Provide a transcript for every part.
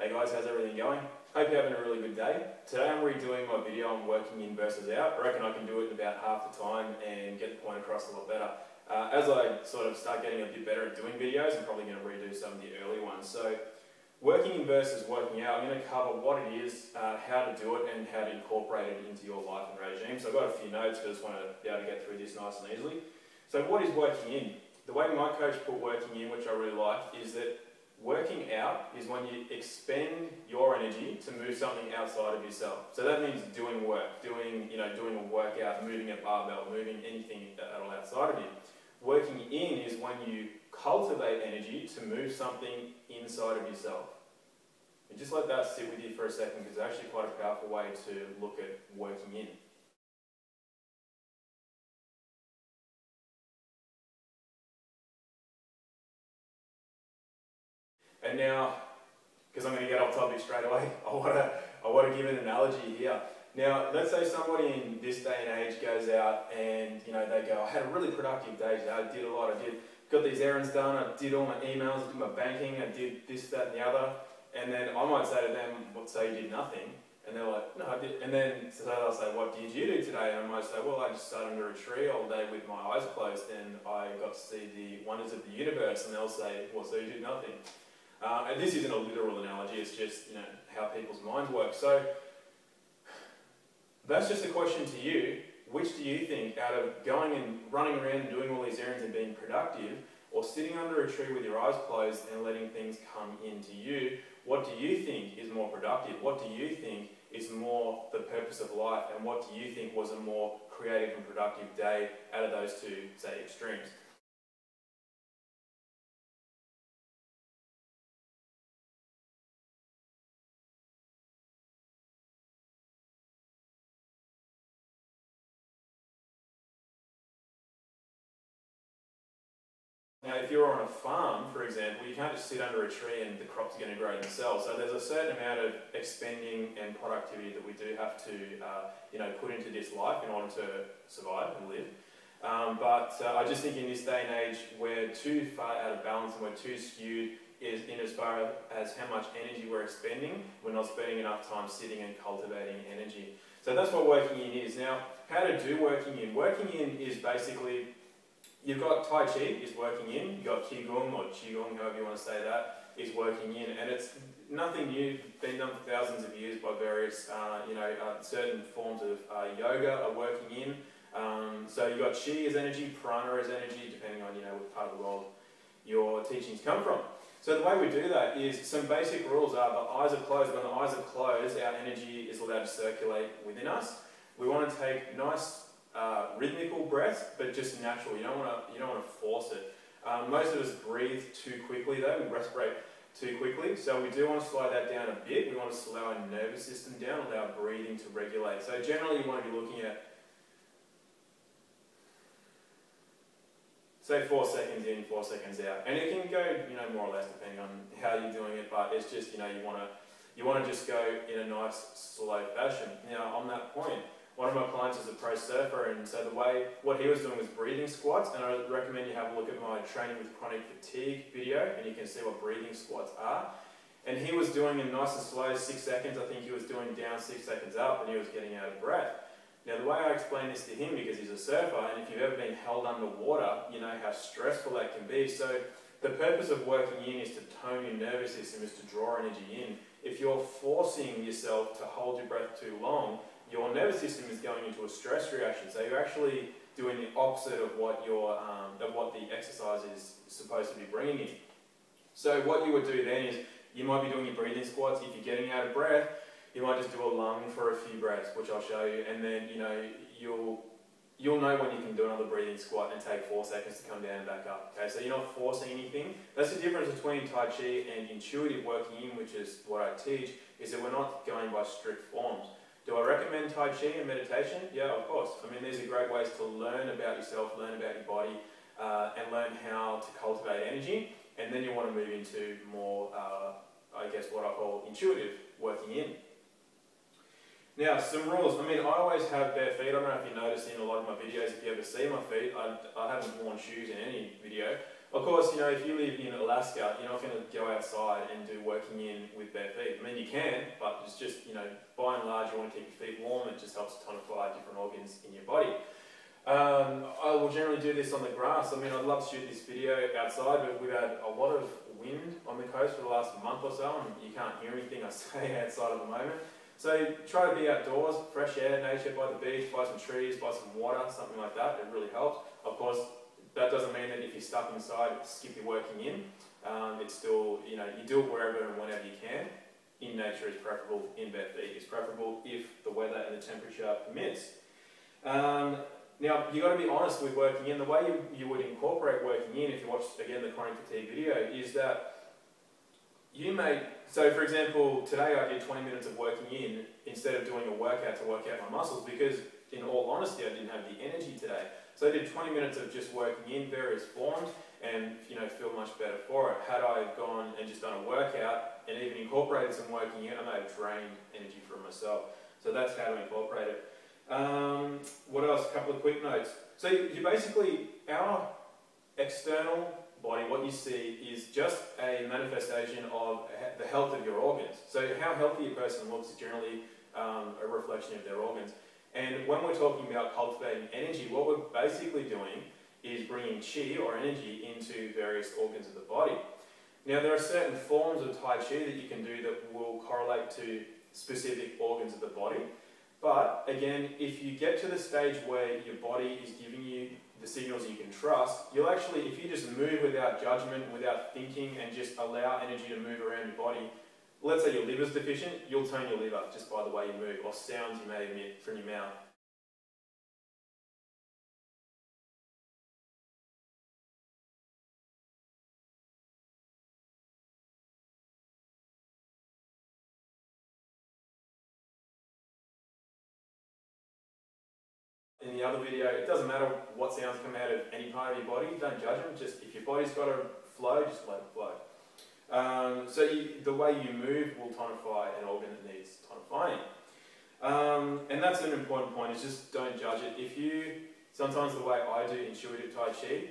Hey guys, how's everything going? Hope you're having a really good day. Today I'm redoing my video on working in versus out. I reckon I can do it in about half the time and get the point across a lot better. As I sort of start getting a bit better at doing videos, I'm probably going to redo some of the early ones. So, working in versus working out, I'm going to cover what it is, how to do it, and how to incorporate it into your life and regime. So I've got a few notes because I just want to be able to get through this nice and easily. So what is working in? The way my coach put working in, which I really like, is that working out is when you expend your energy to move something outside of yourself. So that means doing work, doing a workout, moving a barbell, moving anything at all outside of you. Working in is when you cultivate energy to move something inside of yourself. And just let that sit with you for a second, because it's actually quite a powerful way to look at working in. And now, because I'm going to get off topic straight away, I want to give an analogy here. Now, let's say somebody in this day and age goes out and they go, I had a really productive day today, I did a lot, got these errands done, I did all my emails, I did my banking, I did this, that and the other, and then I might say to them, well, say you did nothing, and they're like, no I did, and then so they'll say, what did you do today? And I might say, well, I just sat under a tree all day with my eyes closed and I got to see the wonders of the universe, and they'll say, well, so you did nothing. And this isn't a literal analogy, it's just how people's minds work. So that's just a question to you. Which do you think, out of going and running around and doing all these errands and being productive, or sitting under a tree with your eyes closed and letting things come into you, what do you think is more productive? What do you think is more the purpose of life? And what do you think was a more creative and productive day out of those two, say, extremes? Now, if you're on a farm, for example, you can't just sit under a tree and the crops are going to grow themselves. So there's a certain amount of expending and productivity that we do have to, put into this life in order to survive and live. But I just think in this day and age, we're too far out of balance and we're too skewed in as far as how much energy we're expending. We're not spending enough time sitting and cultivating energy. So that's what working in is. Now, how to do working in? Working in is basically, you've got Tai Chi is working in, you've got Qigong or Qigong, however you want to say that, is working in, and it's nothing new, been done for thousands of years by various, certain forms of yoga are working in. So you've got Qi as energy, Prana as energy, depending on what part of the world your teachings come from. So the way we do that is, some basic rules are, the eyes are closed. When the eyes are closed, our energy is allowed to circulate within us. We want to take nice rhythmical breaths, but just natural. You don't want to force it. Most of us breathe too quickly though. We respirate too quickly. So we do want to slow that down a bit. We want to slow our nervous system down, allow breathing to regulate. So generally you want to be looking at, say, 4 seconds in, 4 seconds out. And it can go, more or less depending on how you're doing it, but it's just, you want to just go in a nice, slow fashion. Now, on that point, one of my clients is a pro surfer, and so what he was doing was breathing squats, and I recommend you have a look at my training with chronic fatigue video, and you can see what breathing squats are. And he was doing it nice and slow, 6 seconds. I think he was doing down, 6 seconds up, and he was getting out of breath. Now, the way I explain this to him, because he's a surfer, and if you've ever been held underwater, you know how stressful that can be. So the purpose of working in is to tone your nervous system, is to draw energy in. If you're forcing yourself to hold your breath too long, your nervous system is going into a stress reaction. So you're actually doing the opposite of what the exercise is supposed to be bringing in. So what you would do then is, you might be doing your breathing squats. If you're getting out of breath, you might just do a lung for a few breaths, which I'll show you, and then you'll know when you can do another breathing squat and take 4 seconds to come down and back up. Okay, so you're not forcing anything. That's the difference between Tai Chi and intuitive working in, which is what I teach, is that we're not going by strict forms. Do I recommend Tai Chi and meditation? Yeah, of course. I mean, these are great ways to learn about yourself, learn about your body, and learn how to cultivate energy. And then you want to move into more, what I call intuitive working in. Now, some rules. I mean, I always have bare feet. I don't know if you noticed in a lot of my videos, if you ever see my feet, I haven't worn shoes in any video. Of course, if you live in Alaska, you're not going to go outside and do working in with bare feet. I mean, you can, but it's just, by and large, you want to keep your feet warm. It just helps tonify different organs in your body. I will generally do this on the grass. I mean, I'd love to shoot this video outside, but we've had a lot of wind on the coast for the last month or so, and you can't hear anything I say outside at the moment. So try to be outdoors, fresh air, nature, by the beach, by some trees, by some water, something like that. It really helps. Of course, that doesn't mean that if you're stuck inside, skip your working in. It's still, you do it wherever and whenever you can. In nature is preferable, in bare feet is preferable if the weather and the temperature permits. Now, you've got to be honest with working in. The way you would incorporate working in, if you watch, again, the chronic fatigue video, is that you may, so for example, today I did 20 minutes of working in instead of doing a workout to work out my muscles, because in all honesty, I didn't have the energy today. So I did 20 minutes of just working in various forms and, feel much better for it. Had I gone and just done a workout and even incorporated some working in, I may have drained energy from myself. So that's how to incorporate it. What else? A couple of quick notes. So you basically, our external body, what you see is just a manifestation of the health of your organs. So how healthy a person looks is generally a reflection of their organs. And when we're talking about cultivating energy, what we're basically doing is bringing chi or energy into various organs of the body. Now, there are certain forms of Tai Chi that you can do that will correlate to specific organs of the body. But again, if you get to the stage where your body is giving you the signals you can trust, you'll actually, if you just move without judgment, without thinking, and just allow energy to move around your body, let's say your liver's deficient, you'll tone your liver just by the way you move, or sounds you may emit from your mouth. In the other video, it doesn't matter what sounds come out of any part of your body, don't judge them, just if your body's got to flow, just let it flow. So the way you move will tonify an organ that needs tonifying. And that's an important point, is just don't judge it. If you, sometimes the way I do intuitive Tai Chi,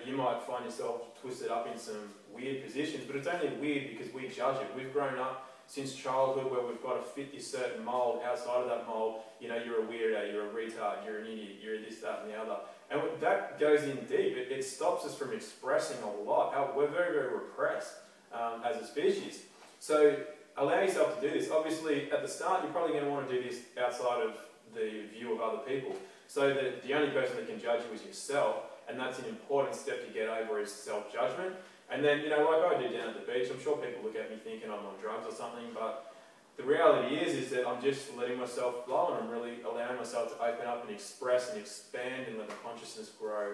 you might find yourself twisted up in some weird positions, but it's only weird because we judge it. We've grown up since childhood where we've got to fit this certain mould. Outside of that mould, you're a weirdo, you're a retard, you're an idiot, you're this, that and the other. And that goes in deep. It stops us from expressing a lot. We're very, very repressed as a species. So allow yourself to do this. Obviously, at the start, you're probably going to want to do this outside of the view of other people. So that the only person that can judge you is yourself, and that's an important step to get over, is self-judgment. And then, like I do down at the beach, I'm sure people look at me thinking I'm on drugs or something, but the reality is that I'm just letting myself flow, and I'm really allowing myself to open up and express and expand and let the consciousness grow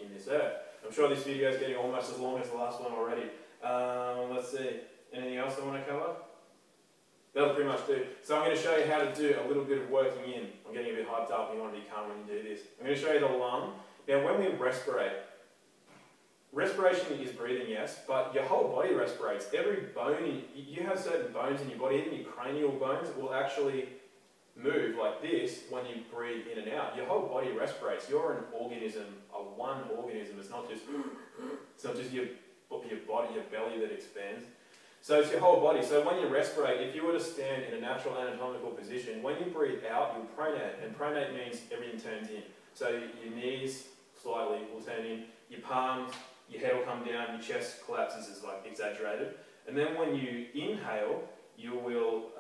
in this earth. I'm sure this video is getting almost as long as the last one already. Let's see, anything else I want to cover? That'll pretty much do. So I'm going to show you how to do a little bit of working in. I'm getting a bit hyped up, and you want to be calm when you do this. I'm going to show you the lung. Now, when we respirate, respiration is breathing, yes, but your whole body respirates. Every bone, you have certain bones in your body, even your cranial bones will actually move like this when you breathe in and out. Your whole body respirates. You're an organism, a one organism. It's not just your body, your belly that expands. So it's your whole body. So when you respirate, if you were to stand in a natural anatomical position, when you breathe out, you'll pronate, and pronate means everything turns in. So your knees slightly will turn in, your palms, your head will come down, your chest collapses, is like exaggerated. And then when you inhale, you will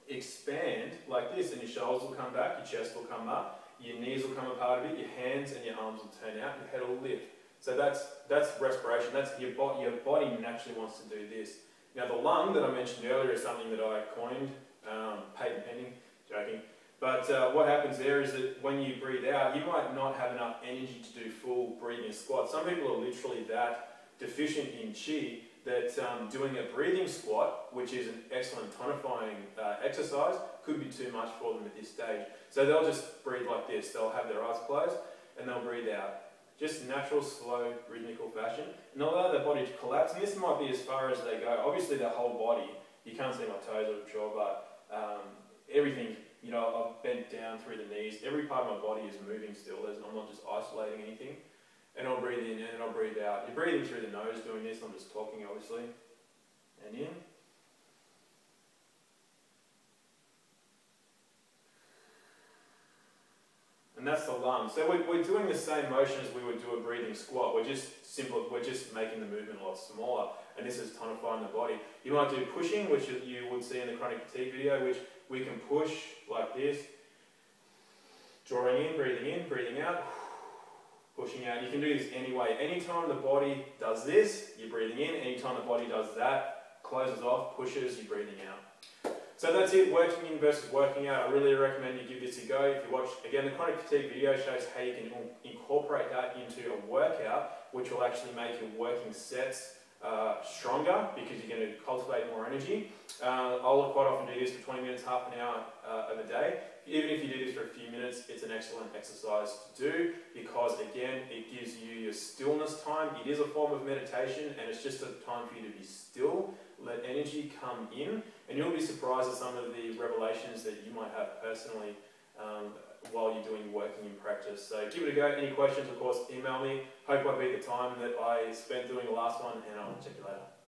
expand like this, and your shoulders will come back, your chest will come up, your knees will come apart a bit, your hands and your arms will turn out, your head will lift. So that's respiration. That's your body naturally wants to do this. Now the lung that I mentioned earlier is something that I coined, patent pending, joking. But what happens there is that when you breathe out, you might not have enough energy to do full breathing squats. Some people are literally that deficient in chi that doing a breathing squat, which is an excellent tonifying exercise, could be too much for them at this stage. So they'll just breathe like this. They'll have their eyes closed and they'll breathe out. Just natural, slow, rhythmical fashion. And they'll allow their body to collapse. And this might be as far as they go. Obviously their whole body, you can't see my toes, I'm sure, but everything, I've bent down through the knees. Every part of my body is moving still. I'm not just isolating anything. And I'll breathe in and I'll breathe out. You're breathing through the nose doing this. I'm just talking, obviously. And in. And that's the lung. So we're doing the same motion as we would do a breathing squat. We're just making the movement a lot smaller. And this is tonifying the body. You might do pushing, which you would see in the chronic fatigue video, which we can push like this. Drawing in, breathing out, pushing out. You can do this anyway. Anytime the body does this, you're breathing in. Anytime the body does that, closes off, pushes, you're breathing out. So that's it, working in versus working out. I really recommend you give this a go. If you watch, again, the chronic fatigue video shows how you can incorporate that into a workout, which will actually make your working sets stronger because you're going to cultivate more energy. I'll quite often do this for 20 minutes, half an hour of a day. Even if you do this for a few minutes, it's an excellent exercise to do because, again, it gives you your stillness time. It is a form of meditation and it's just a time for you to be still, let energy come in, and you'll be surprised at some of the revelations that you might have personally while you're doing working in practice. So give it a go. Any questions, of course, email me. Hope I beat the time that I spent doing the last one, and I'll check you later.